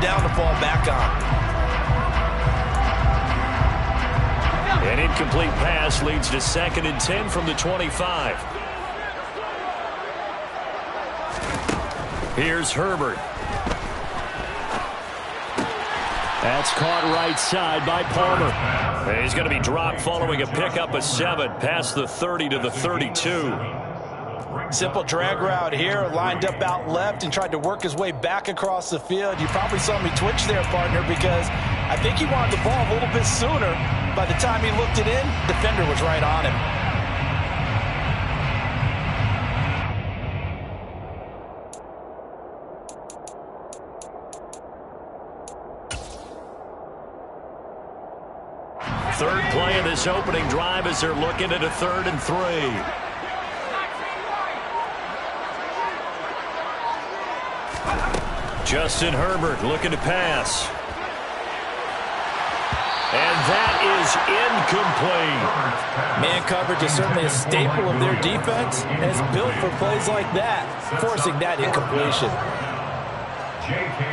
down to fall back on. An incomplete pass leads to 2nd and 10 from the 25. Here's Herbert. That's caught right side by Palmer. And he's going to be dropped following a pickup of 7 past the 30 to the 32. Simple drag route here, lined up out left and tried to work his way back across the field. You probably saw me twitch there, partner, because I think he wanted the ball a little bit sooner. By the time he looked it in, defender was right on him. Third play of this opening drive as they're looking at a 3rd and 3. Justin Herbert looking to pass. And that is incomplete. Man coverage is certainly a staple of their defense, and it's built for plays like that, forcing that incompletion.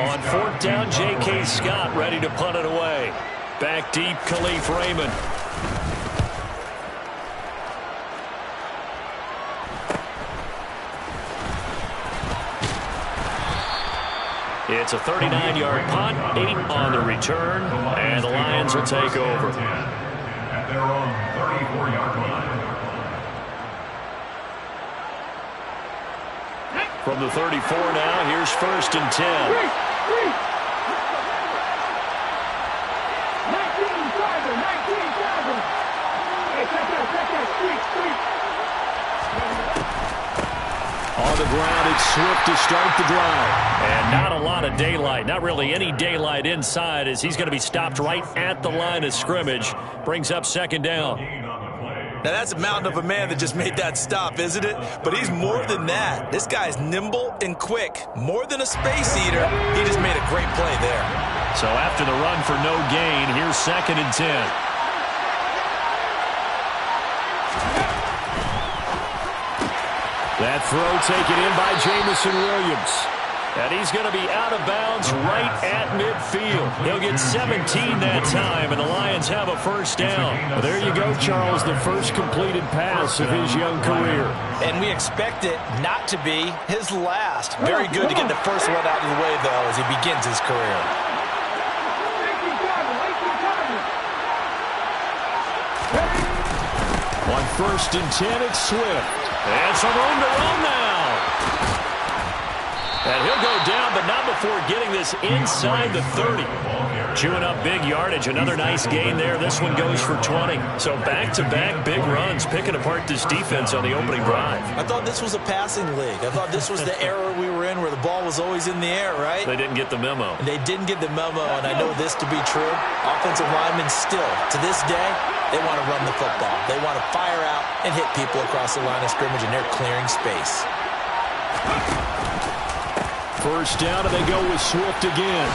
On 4th down, J.K. Scott ready to punt it away. Back deep, Khalif Raymond. It's a 39-yard punt, 8 on the return, and the Lions will take over. At their own 34-yard line. From the 34 now, here's 1st and 10. On the ground, it's Swift to start the drive. And not a lot of daylight, not really any daylight inside, as he's going to be stopped right at the line of scrimmage. Brings up 2nd down. Now, that's a mountain of a man that just made that stop, isn't it? But he's more than that. This guy's nimble and quick. More than a space eater, he just made a great play there. So after the run for no gain, here's 2nd and 10. That throw taken in by Jamison Williams. And he's going to be out of bounds right at midfield. He'll get 17 that time, and the Lions have a 1st down. Well, there you go, Charles, the first completed pass of his young career. And we expect it not to be his last. Very good to get the first one out of the way, though, as he begins his career. On 1st and 10, it's Swift. And some room to run now. And he'll go down, but not before getting this inside the 30. Chewing up big yardage. Another nice gain there. This one goes for 20. So back-to-back big runs, picking apart this defense on the opening drive. I thought this was a passing league. I thought this was the era we were in where the ball was always in the air, right? They didn't get the memo. They didn't get the memo, and I know this to be true. Offensive linemen still, to this day, they want to run the football. They want to fire out and hit people across the line of scrimmage, and they're clearing space. 1st down, and they go with Swift again.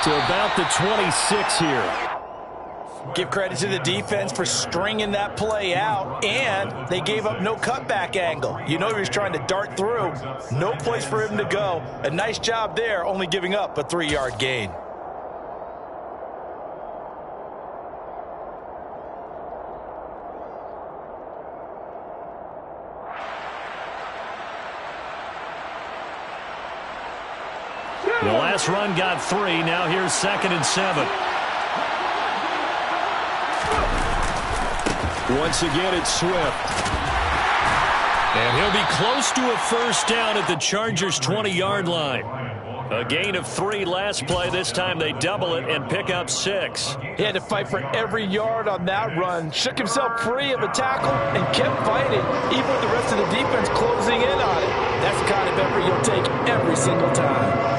To about the 26 here. Give credit to the defense for stringing that play out, and they gave up no cutback angle. You know he was trying to dart through. No place for him to go. A nice job there, only giving up a 3-yard gain. The last run got 3. Now here's 2nd and 7. Once again, it's Swift. And he'll be close to a 1st down at the Chargers' 20-yard line. A gain of 3 last play. This time they double it and pick up 6. He had to fight for every yard on that run. Shook himself free of a tackle and kept fighting, even with the rest of the defense closing in on it. That's the kind of effort you'll take every single time.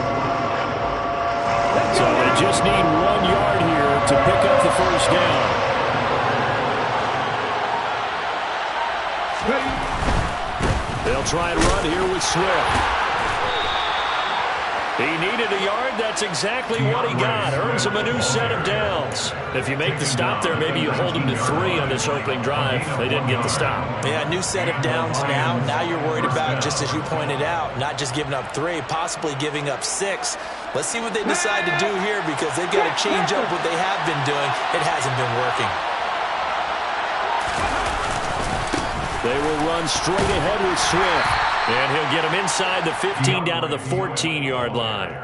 So they just need 1 yard here to pick up the 1st down. They'll try and run here with Swift. He needed a yard. That's exactly what he got. Earns him a new set of downs. If you make the stop there, maybe you hold him to 3 on this opening drive. They didn't get the stop. Yeah, new set of downs now. Now you're worried about, just as you pointed out, not just giving up 3, possibly giving up 6. Let's see what they decide to do here, because they've got to change up what they have been doing. It hasn't been working. They will run straight ahead with Swift. And he'll get him inside the 15 down to the 14-yard line.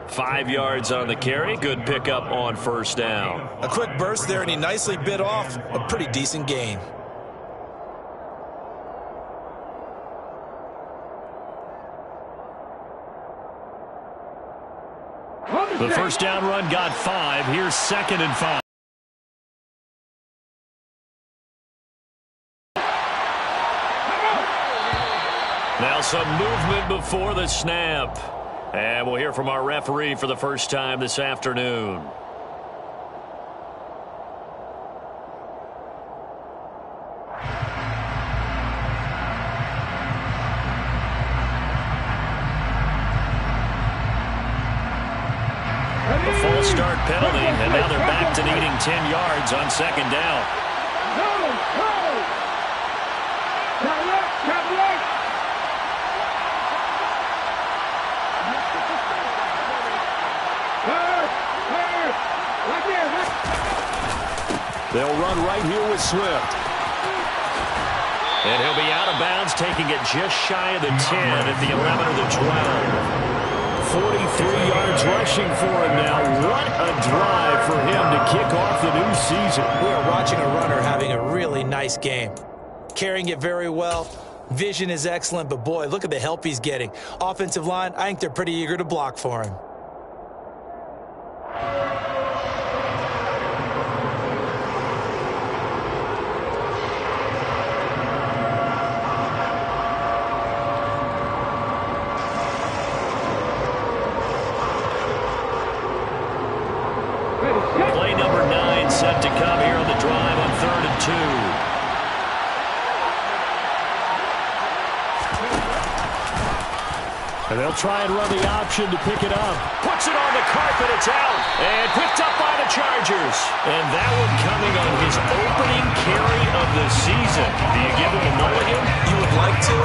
5 yards on the carry. Good pickup on first down. A quick burst there, and he nicely bit off a pretty decent gain. The first down run got 5. Here's 2nd and 5. Now some movement before the snap. And we'll hear from our referee for the first time this afternoon. A false start penalty, and now they're back to needing 10 yards on 2nd down. They'll run right here with Swift. And he'll be out of bounds, taking it just shy of the 10 at the 11 or the 12. 43 yards rushing for him now. What a drive for him to kick off the new season. We are watching a runner having a really nice game. Carrying it very well. Vision is excellent, but boy, look at the help he's getting. Offensive line, I think they're pretty eager to block for him. Play number 9 set to come here on the drive on 3rd and 2. And they'll try and run the option to pick it up. Puts it on the carpet. It's out. And picked up by the Chargers. And that one coming on his opening carry of the season. Do you give him a mulligan? You would like to,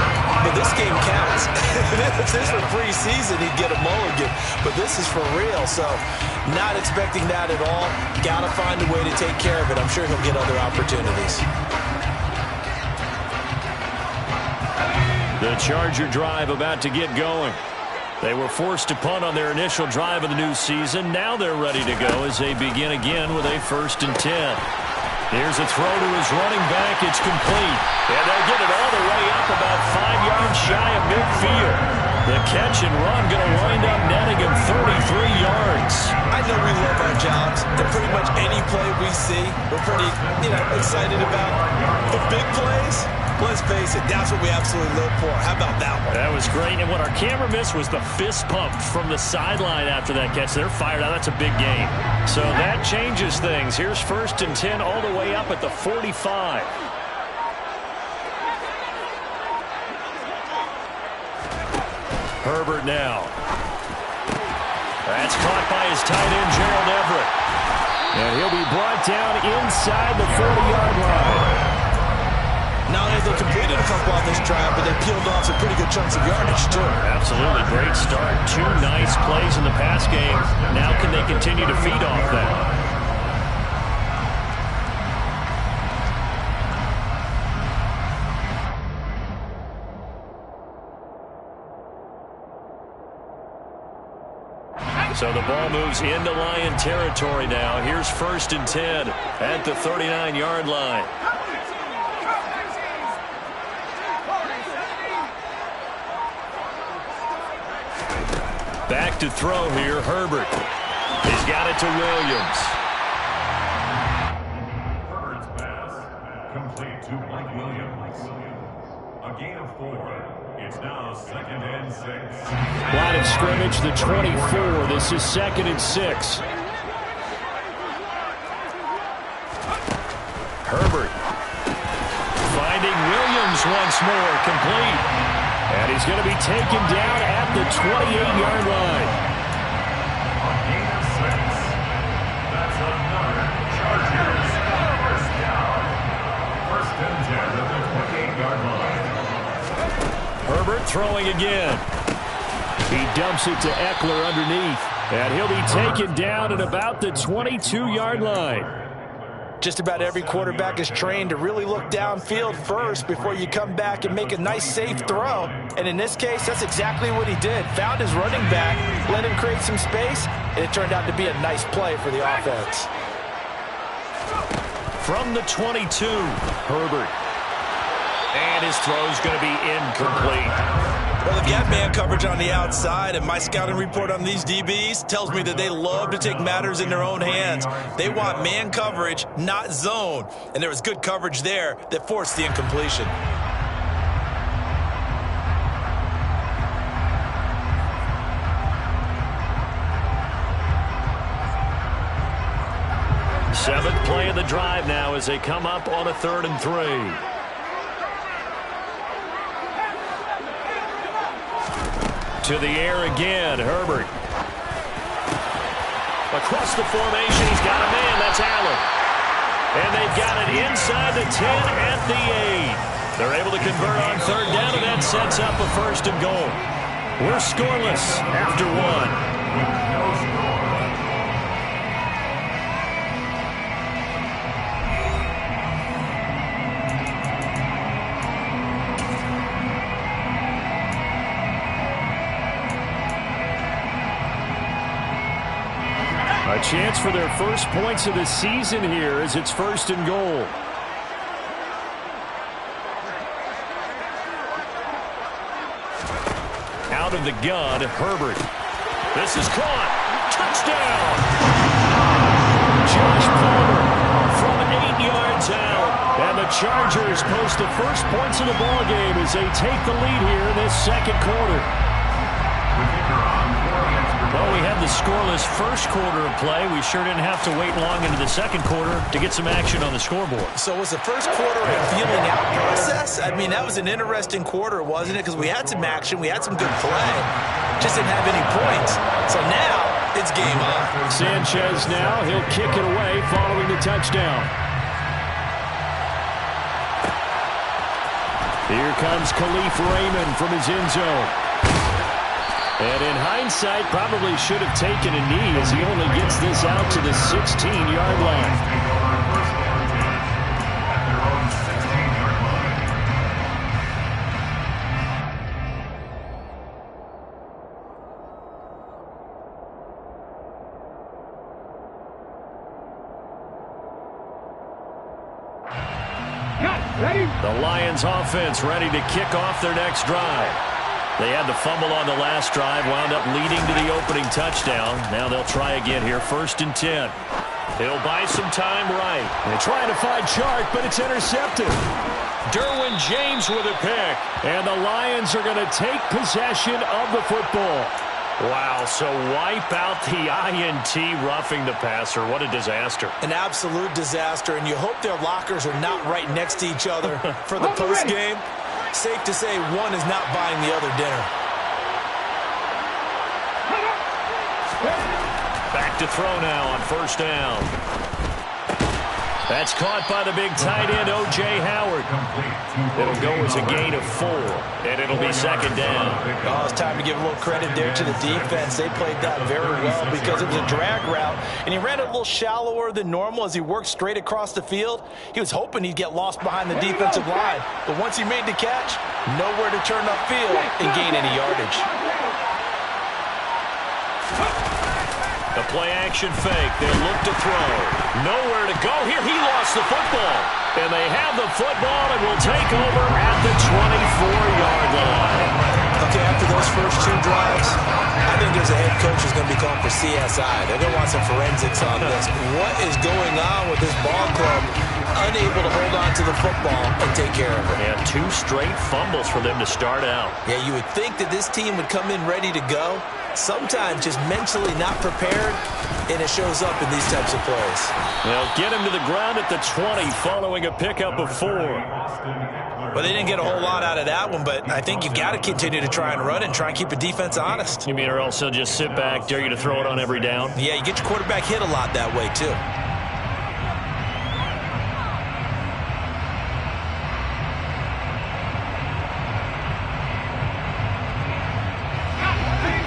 but this game counts. If this were preseason, he'd get a mulligan. But this is for real, so not expecting that at all. Got to find a way to take care of it. I'm sure he'll get other opportunities. The Charger drive about to get going. They were forced to punt on their initial drive of the new season. Now they're ready to go as they begin again with a 1st and 10. Here's a throw to his running back. It's complete. And they'll get it all the way up about 5 yards shy of midfield. The catch and run going to wind up netting him 33 yards. I know we love our jobs, and pretty much any play we see, we're pretty, excited about. The big plays, let's face it, that's what we absolutely live for. How about that one? That was great, and what our camera missed was the fist pump from the sideline after that catch. They're fired out. That's a big gain. So that changes things. Here's 1st and 10 all the way up at the 45. Herbert now. That's caught by his tight end, Gerald Everett. And he'll be brought down inside the 40-yard line. Not only they completed a couple on this drive, but they peeled off some pretty good chunks of yardage, too. Absolutely. Great start. 2 nice plays in the pass game. Now can they continue to feed off that? So the ball moves into Lion territory now. Here's 1st and 10 at the 39-yard line. Back to throw here, Herbert. He's got it to Williams. Herbert's pass complete to Mike Williams. A gain of 4. It's now 2nd and 6. Line of scrimmage, the 24. This is 2nd and 6. Herbert finding Williams once more, complete. And he's going to be taken down at the 28-yard line. On gain of 6. That's another Chargers first down. First and 10 at the 28-yard line. Herbert throwing again. He dumps it to Eckler underneath. And he'll be taken down at about the 22-yard line. Just about every quarterback is trained to really look downfield first before you come back and make a nice, safe throw. And in this case, that's exactly what he did. Found his running back, let him create some space, and it turned out to be a nice play for the offense. From the 22, Herbert. And his throw's going to be incomplete. Well, they've got man coverage on the outside, and my scouting report on these DBs tells me that they love to take matters in their own hands. They want man coverage, not zone. And there was good coverage there that forced the incompletion. Seventh play of the drive now as they come up on a 3rd and 3. To the air again, Herbert. Across the formation, he's got a man. That's Allen. And they've got it inside the 10 at the 8. They're able to convert on 3rd down, and that sets up a 1st and goal. We're scoreless after 1. No score. A chance for their first points of the season here as it's 1st and goal. Out of the gun, Herbert. This is caught. Touchdown! Josh Palmer from 8 yards out. And the Chargers post the first points of the ballgame as they take the lead here in this 2nd quarter. Well, we had the scoreless first quarter of play. We sure didn't have to wait long into the 2nd quarter to get some action on the scoreboard. So was the first quarter a feeling out process? I mean, that was an interesting quarter, wasn't it? Because we had some action, we had some good play. Just didn't have any points. So now it's game on. Sanchez now, he'll kick it away following the touchdown. Here comes Khalif Raymond from his end zone. And in hindsight, probably should have taken a knee as he only gets this out to the 16-yard line. The Lions offense ready to kick off their next drive. They had the fumble on the last drive, wound up leading to the opening touchdown. Now they'll try again here, 1st and 10. He'll buy some time right. They're trying to find Chark, but it's intercepted. Derwin James with a pick. And the Lions are going to take possession of the football. Wow, so wipe out the INT roughing the passer. What a disaster. An absolute disaster, and you hope their lockers are not right next to each other for the postgame. Safe to say one is not buying the other dinner. Back to throw now on 1st down. That's caught by the big tight end, O.J. Howard. It'll go as a gain of 4, and it'll be 2nd down. Oh, it's time to give a little credit there to the defense. They played that very well because it was a drag route, and he ran it a little shallower than normal as he worked straight across the field. He was hoping he'd get lost behind the defensive line, but once he made the catch, nowhere to turn upfield and gain any yardage. The play-action fake. They look to throw. Nowhere to go. Here he lost the football. And they have the football and will take over at the 24-yard line. Okay, after those first 2 drives, I think there's a head coach who's going to be calling for CSI. They're going to want some forensics on this. What is going on with this ball club? Unable to hold on to the football and take care of it. Yeah, 2 straight fumbles for them to start out. Yeah, you would think that this team would come in ready to go, sometimes just mentally not prepared, and it shows up in these types of plays. They'll get him to the ground at the 20 following a pickup of 4. Well, they didn't get a whole lot out of that one, but I think you've got to continue to try and run and try and keep a defense honest. You mean, or else they'll just sit back, dare you to throw it on every down? Yeah, you get your quarterback hit a lot that way, too.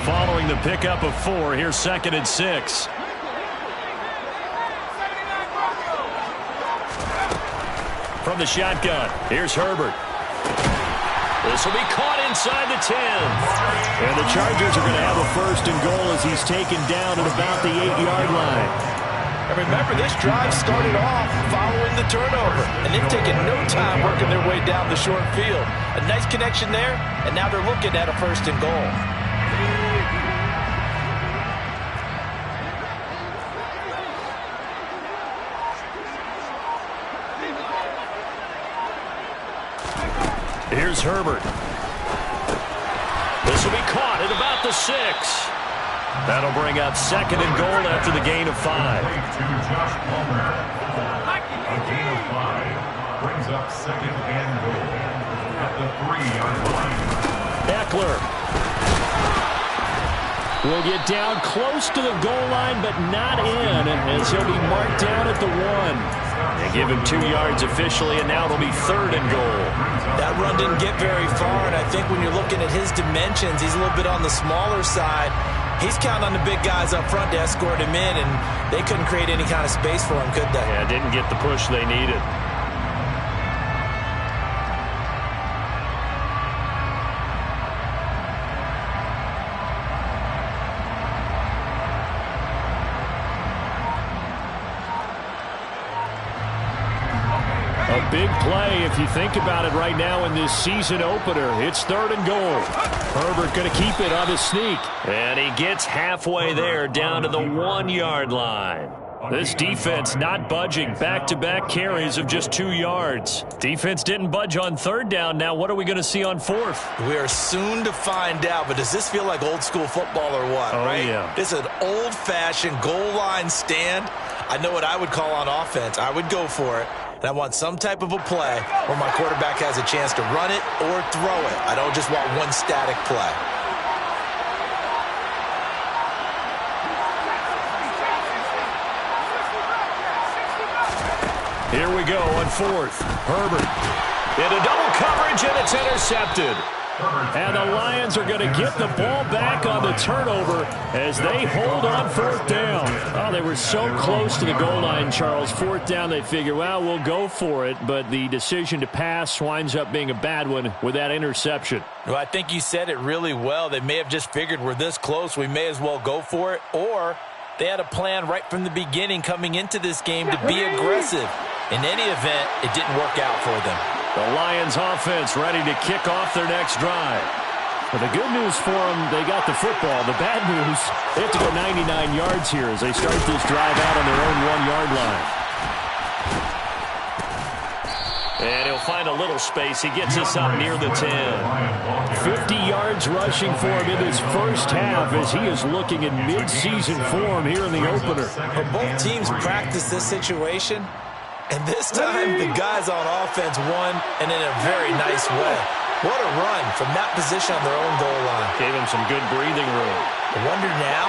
Following the pickup of 4, here's 2nd and 6. From the shotgun, here's Herbert. This will be caught inside the 10. And the Chargers are going to have a 1st and goal as he's taken down at about the 8-yard line. And remember, this drive started off following the turnover, and they've taken no time working their way down the short field. A nice connection there, and now they're looking at a 1st and goal. Here's Herbert. This will be caught at about the 6. That'll bring up 2nd and goal after the gain of 5. To Josh Palmer. A gain of 5 brings up 2nd and goal at the 3-yard line. Eckler will get down close to the goal line, but not in, as he'll be marked down at the 1. They give him 2 yards officially, and now it'll be 3rd and goal. That run didn't get very far, and I think when you're looking at his dimensions, he's a little bit on the smaller side. He's counting on the big guys up front to escort him in, and they couldn't create any kind of space for him, could they? Yeah, didn't get the push they needed. A big play, if you think about it right now in this season opener. It's 3rd and goal. Herbert going to keep it on his sneak. And he gets halfway there, down to the 1-yard line. This defense not budging. Back-to-back carries of just 2 yards. Defense didn't budge on 3rd down. Now what are we going to see on 4th? We are soon to find out, but does this feel like old school football or what, right? Yeah. This is an old-fashioned goal line stand. I know what I would call on offense. I would go for it. And I want some type of a play where my quarterback has a chance to run it or throw it. I don't just want one static play. Here we go on 4th. Herbert into double coverage, and it's intercepted. And the Lions are going to get the ball back on the turnover as they hold on 4th down. Oh, they were so close to the goal line, Charles. 4th down, they figure, well, we'll go for it. But the decision to pass winds up being a bad one with that interception. Well, I think you said it really well. They may have just figured we're this close, we may as well go for it. Or they had a plan right from the beginning coming into this game to be aggressive. In any event, it didn't work out for them. The Lions offense ready to kick off their next drive. But the good news for them, they got the football. The bad news, they have to go 99 yards here as they start this drive out on their own 1-yard line. And he'll find a little space. He gets us up near the 10. 50 yards rushing for him in this first half as he is looking in mid-season form here in the opener. But both teams practice this situation. And this time, the guys on offense won, and in a very nice way. What a run from that position on their own goal line. Gave him some good breathing room. I wonder now,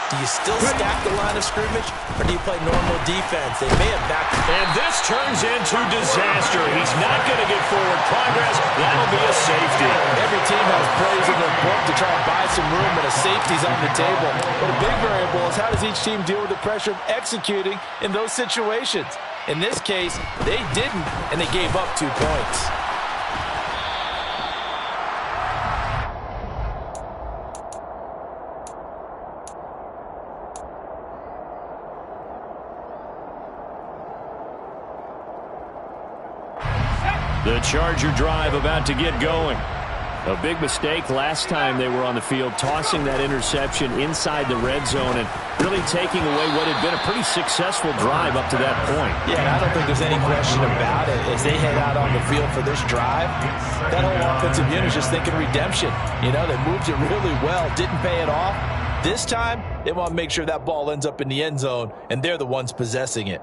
do you still stack the line of scrimmage, or do you play normal defense? They may have backed. And this turns into disaster. He's not going to get forward progress. That'll be a safety. Every team has plays in their book to try and buy some room, and a safety's on the table. But a big variable is how does each team deal with the pressure of executing in those situations? In this case, they didn't, and they gave up 2 points. The Charger drive about to get going. A big mistake last time they were on the field, tossing that interception inside the red zone and really taking away what had been a pretty successful drive up to that point. Yeah, and I don't think there's any question about it. As they head out on the field for this drive, that whole offensive unit is just thinking redemption. You know, they moved it really well, didn't pay it off. This time, they want to make sure that ball ends up in the end zone, and they're the ones possessing it.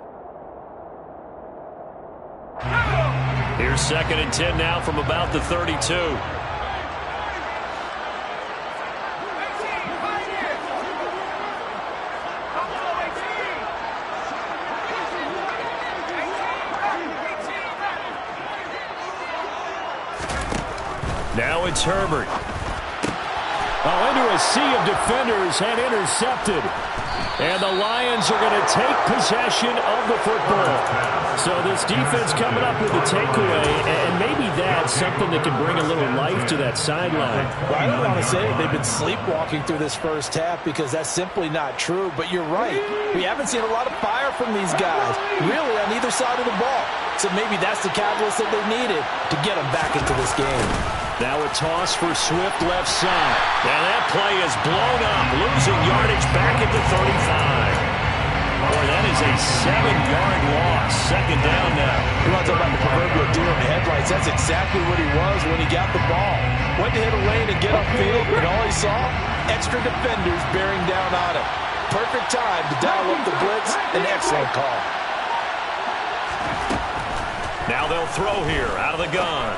Here's 2nd and 10 now from about the 32. Now it's Herbert. Oh, into a sea of defenders and intercepted. And the Lions are going to take possession of the football. So this defense coming up with a takeaway, and maybe that's something that can bring a little life to that sideline. Well, I don't want to say they've been sleepwalking through this first half because that's simply not true, but you're right. We haven't seen a lot of fire from these guys, really, on either side of the ball. So maybe that's the catalyst that they needed to get them back into this game. Now a toss for Swift left side. And that play is blown up, losing yardage back at the 35. Boy, that is a 7-yard loss. 2nd down now. You want to talk about the proverbial deer in the headlights? That's exactly what he was when he got the ball. Went to hit a lane and get upfield, and all he saw, extra defenders bearing down on him. Perfect time to dial up the blitz. An excellent call. Now they'll throw here out of the gun.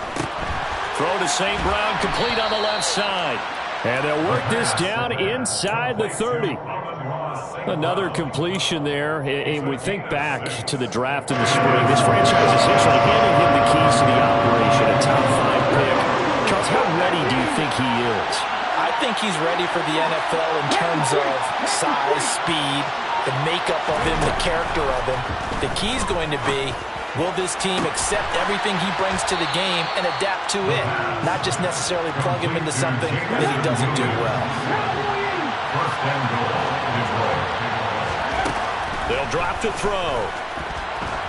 Throw to St. Brown, complete on the left side. And they'll work this down inside the 30. Another completion there. And we think back to the draft in the spring. This franchise essentially handing him the keys to the operation. A top 5 pick. Charles, how ready do you think he is? I think he's ready for the NFL in terms of size, speed, the makeup of him, the character of him. The key's going to be, will this team accept everything he brings to the game and adapt to it? Not just necessarily plug him into something that he doesn't do well. They'll drop to throw.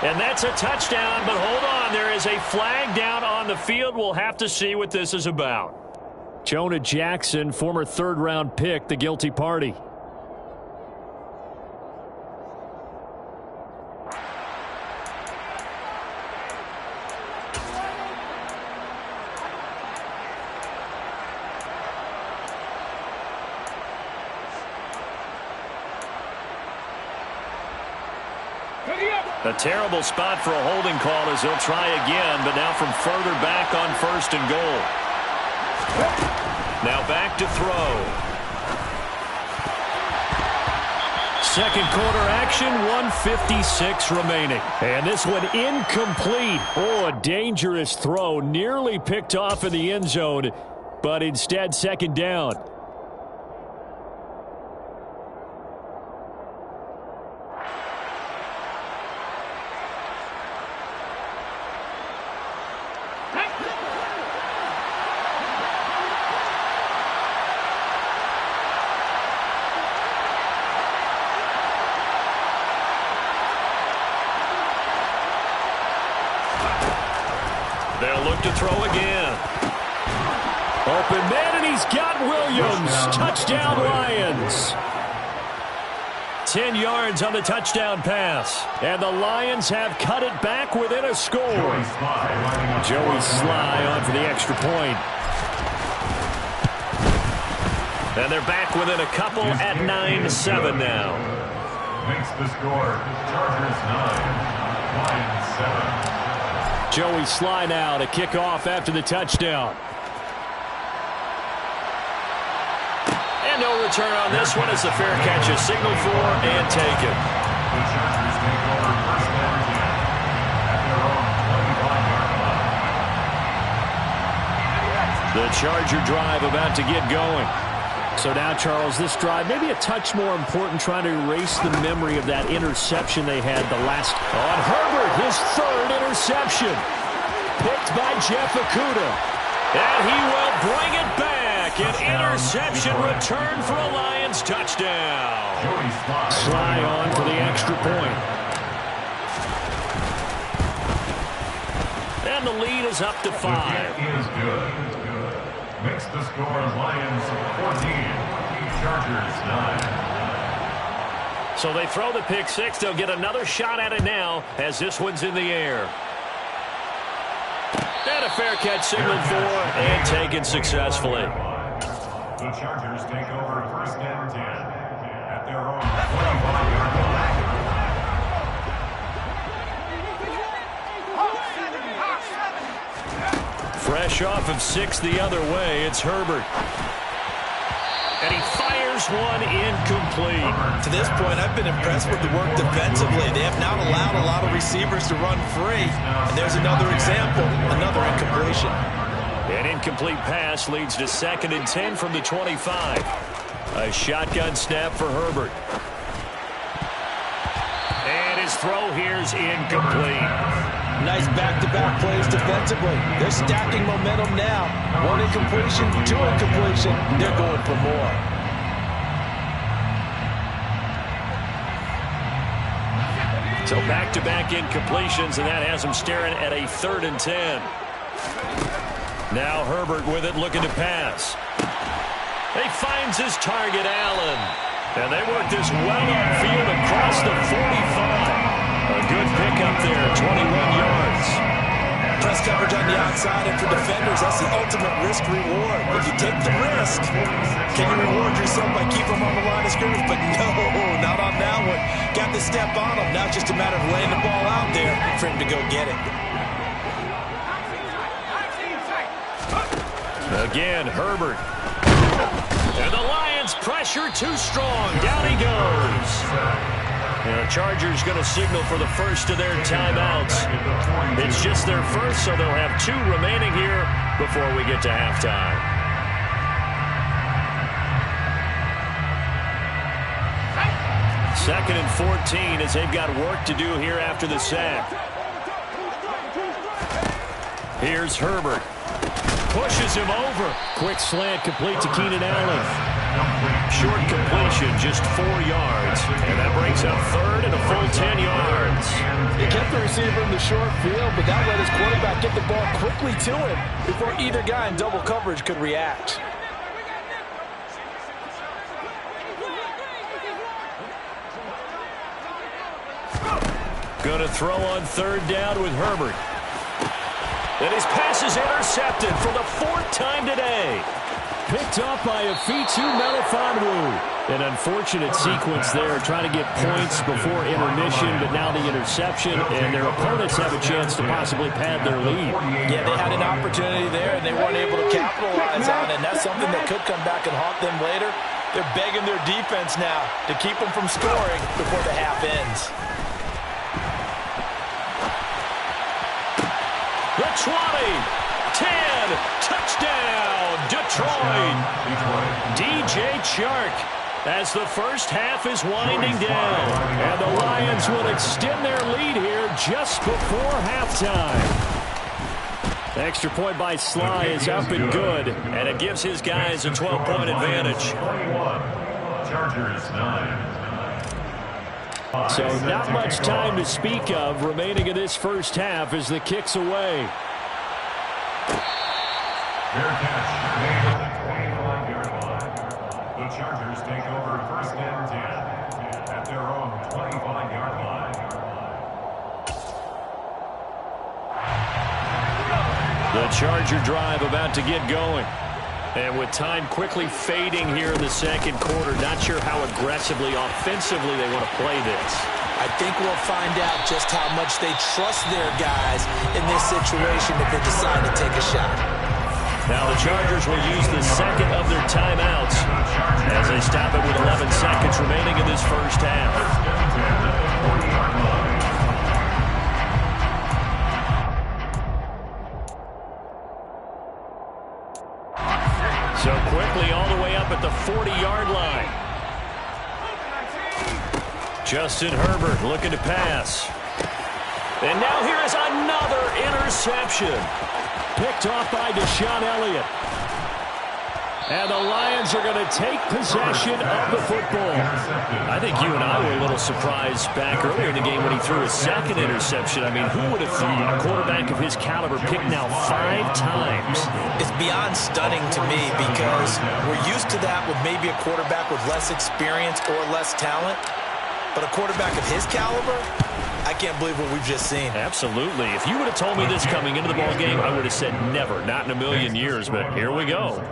And that's a touchdown, but hold on. There is a flag down on the field. We'll have to see what this is about. Jonah Jackson, former 3rd-round pick, the guilty party. A terrible spot for a holding call as they'll try again, but now from further back on 1st and goal. Now back to throw. 2nd quarter action, 1:56 remaining. And this one incomplete. Oh, a dangerous throw. Nearly picked off in the end zone, but instead 2nd down. They'll look to throw again. Open man, and he's got Williams. Touchdown, Lions. 10 yards on the touchdown pass. And the Lions have cut it back within a score. Joey Sly on for the extra point. And they're back within a couple at 9-7 now. Makes the score. Chargers 9, Lions 7. Joey Sly now to kick off after the touchdown. And no return on this one as the fair catch is signaled for and taken. The Chargers take over 1st and 10 at their own 25-yard line. The Charger drive about to get going. So now, Charles, this drive maybe a touch more important, trying to erase the memory of that interception they had the last. On Herbert, his 3rd interception. Picked by Jeff Okudah. And he will bring it back. An interception return for a Lions touchdown. Sly on for the extra point. And the lead is up to 5. Makes the score Lions 14, Chargers 9. So they throw the pick six. They'll get another shot at it now as this one's in the air. And a fair catch signaled for and taken successfully. The Chargers take over first and 10 at their own 25-yard line. Fresh off of 6 the other way, it's Herbert. And he fires one incomplete. To this point, I've been impressed with the work defensively. They have not allowed a lot of receivers to run free. And there's another example, another incompletion. An incomplete pass leads to 2nd and 10 from the 25. A shotgun snap for Herbert. And his throw here's incomplete. Nice back-to-back plays defensively. They're stacking momentum now. 1 incompletion, 2 incompletion. They're going for more. So back-to-back incompletions, and that has them staring at a 3rd and 10. Now Herbert with it, looking to pass. He finds his target, Allen. And they work this well upfield across the 45. A good pickup there, 21 yards. Press coverage on the outside, and for defenders, that's the ultimate risk-reward. If you take the risk, can you reward yourself by keeping them on the line of scrimmage? But no, not on that one. Got the step on him. Now it's just a matter of laying the ball out there for him to go get it. Again, Herbert. And the Lions pressure too strong. Down he goes. And the Chargers going to signal for the first of their timeouts. It's just their first, so they'll have 2 remaining here before we get to halftime. Second and 14 as they've got work to do here after the sack. Here's Herbert. Pushes him over. Quick slant complete to Keenan Allen. Short completion, just 4 yards. And that brings up 3rd and a full 10 yards. He kept the receiver in the short field, but that let his quarterback get the ball quickly to him before either guy in double coverage could react. Going to throw on 3rd down with Herbert. And his pass is intercepted for the 4th time today. Picked off by Afitu Melifonwu. An unfortunate sequence there, trying to get points before intermission, but now the interception, and their opponents have a chance to possibly pad their lead. Yeah, they had an opportunity there, and they weren't able to capitalize on it, and that's something that could come back and haunt them later. They're begging their defense now to keep them from scoring before the half ends. The 20, 10, touchdown, Detroit. DJ Chark as the first half is winding down. And the Lions will extend their lead here just before halftime. Extra point by Sly is up and good, and it gives his guys a 12-point advantage. Chargers 9. So not much time to speak of remaining in this first half as the kick's away. Fair catch made at the 25-yard line. The Chargers take over first and 10 at their own 25-yard line. The Charger drive about to get going. And with time quickly fading here in the second quarter, not sure how aggressively, offensively they want to play this. I think we'll find out just how much they trust their guys in this situation if they decide to take a shot. Now the Chargers will use the second of their timeouts as they stop it with 11 seconds remaining in this first half. So quickly all the way up at the 40-yard line. Justin Herbert looking to pass. And now here is another interception. Picked off by Deshaun Elliott. And the Lions are going to take possession of the football. I think you and I were a little surprised back earlier in the game when he threw his second interception. I mean, who would have thought a quarterback of his caliber picked now 5 times? It's beyond stunning to me because we're used to that with maybe a quarterback with less experience or less talent. But a quarterback of his caliber, I can't believe what we've just seen. Absolutely. If you would have told me this coming into the ball game, I would have said never, not in a million years, but here we go.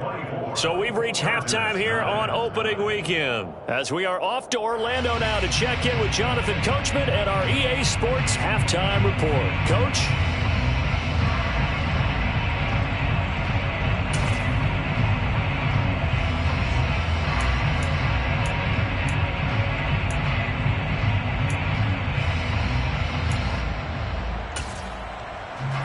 So we've reached halftime here on opening weekend as we are off to Orlando now to check in with Jonathan Coachman at our EA Sports Halftime Report. Coach?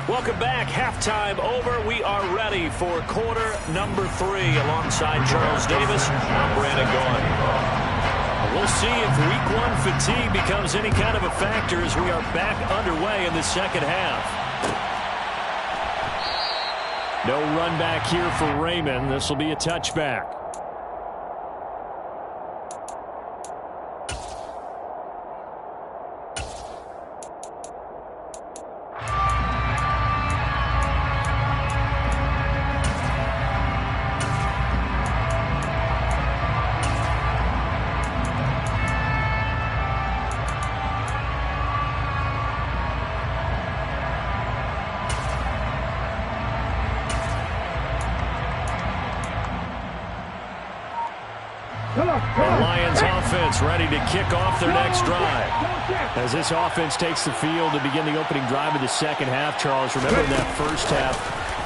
Welcome back. Halftime over. We are ready for quarter number 3 alongside Charles Davis. I'm Brandon Gaughan. We'll see if week 1 fatigue becomes any kind of a factor as we are back underway in the second half. No run back here for Raymond. This will be a touchback. The Lions offense ready to kick off their next drive. As this offense takes the field to begin the opening drive of the second half, Charles, remember in that first half,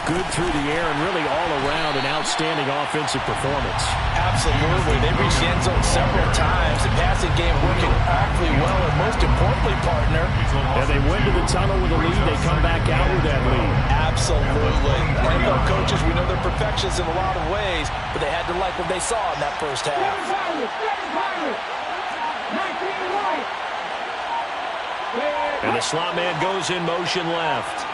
good through the air and really all around an outstanding offensive performance. Absolutely. They reached the end zone several times. The passing game working awfully well, and most importantly, partner. And they went to the tunnel with a lead. They come back out with that lead. Absolutely. NFL coaches, we know they're perfectionists in a lot of ways, but they had to like what they saw in that first half. And the slot man goes in motion left.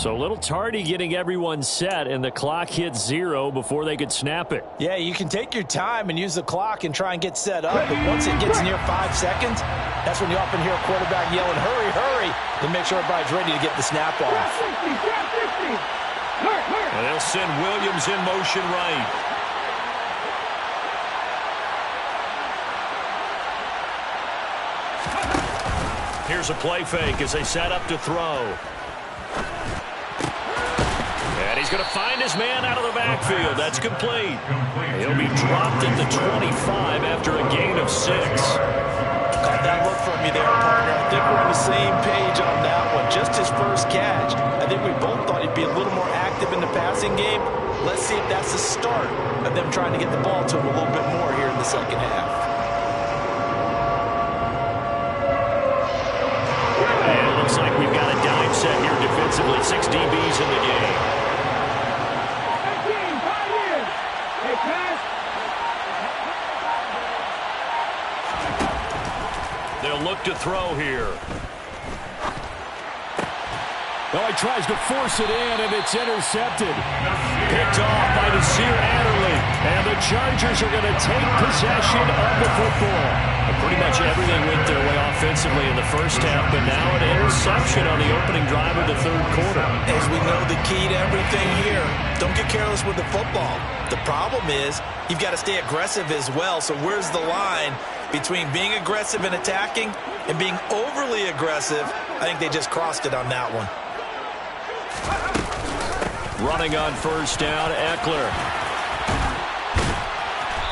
So a little tardy getting everyone set, and the clock hits 0 before they could snap it. Yeah, you can take your time and use the clock and try and get set up, but once it gets near 5 seconds, that's when you often hear a quarterback yelling, hurry, hurry, to make sure everybody's ready to get the snap off. And they'll send Williams in motion right. Here's a play fake as they set up to throw. And he's going to find his man out of the backfield. That's complete. He'll be dropped at the 25 after a gain of 6. Caught that look from you there, partner. I think we're on the same page on that one. Just his first catch. I think we both thought he'd be a little more active in the passing game. Let's see if that's the start of them trying to get the ball to him a little bit more here in the second half. And it looks like we've got a dime set here defensively. 6 DBs in the game. They'll look to throw here. Oh, he tries to force it in, and it's intercepted. Picked off by Nasir Adderley. And the Chargers are going to take possession of the football. And pretty much everything went their way offensively in the first half, but now an interception on the opening drive of the third quarter. As we know, the key to everything here, don't get careless with the football. The problem is you've got to stay aggressive as well. So where's the line between being aggressive and attacking and being overly aggressive? I think they just crossed it on that one. Running on first down, Eckler.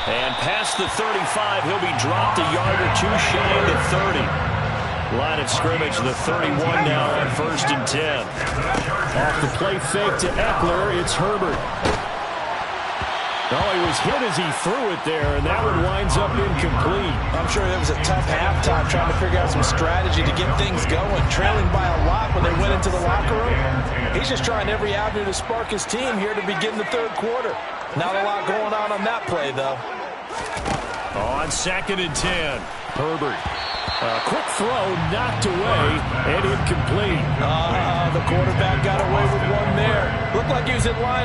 And past the 35, he'll be dropped a yard or 2 shy of the 30. Line of scrimmage, the 31 now on 1st and 10. Off the play fake to Eckler, it's Herbert. Oh, he was hit as he threw it there, and that one winds up incomplete. I'm sure it was a tough halftime trying to figure out some strategy to get things going. Trailing by a lot when they went into the locker room. He's just trying every avenue to spark his team here to begin the third quarter. Not a lot going on that play, though. On 2nd and 10, Herbert. Quick throw, knocked away, and incomplete. The quarterback got away with one there. Looked like he was in line.